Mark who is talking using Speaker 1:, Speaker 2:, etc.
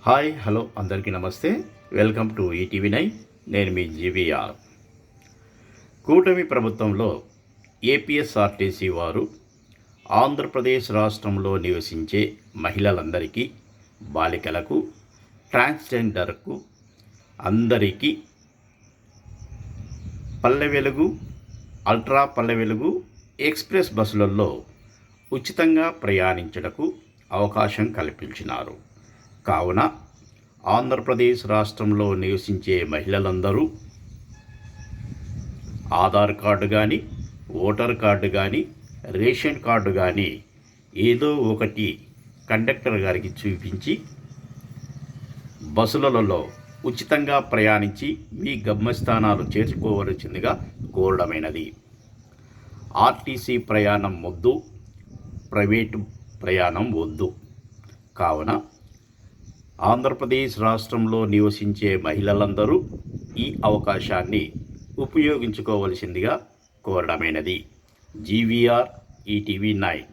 Speaker 1: Hi hello అందరికీ నమస్తే. Welcome to ETV 9. నేను మీ జీవీఆర్. కూటమి ప్రభుత్వంలో ఏపీఎస్ఆర్టీసీ వారు ఆంధ్రప్రదేశ్ రాష్ట్రంలో నివసించే మహిళలందరికీ, బాలికలకు, ట్రాన్స్జెండర్కు అందరికీ పల్లె వెలుగు, అల్ట్రా పల్లె వెలుగు ఎక్స్ప్రెస్ బస్సులలో ఉచితంగా ప్రయాణించటకు అవకాశం కల్పించినారు. కావున ఆంధ్రప్రదేశ్ రాష్ట్రంలో నివసించే మహిళలందరూ ఆధార్ కార్డు కానీ, ఓటర్ కార్డు కానీ, రేషన్ కార్డు కానీ ఏదో ఒకటి కండక్టర్ గారికి చూపించి బస్సులలో ఉచితంగా ప్రయాణించి మీ గమ్యస్థానాలు చేర్చుకోవలసిందిగా కోరడమైనది. ఆర్టీసీ ప్రయాణం వద్దు, ప్రైవేటు ప్రయాణం వద్దు. కావున ఆంధ్రప్రదేశ్ రాష్ట్రంలో నివసించే మహిళలందరూ ఈ అవకాశాన్ని ఉపయోగించుకోవలసిందిగా కోరడమైనది. GVR ETV 9.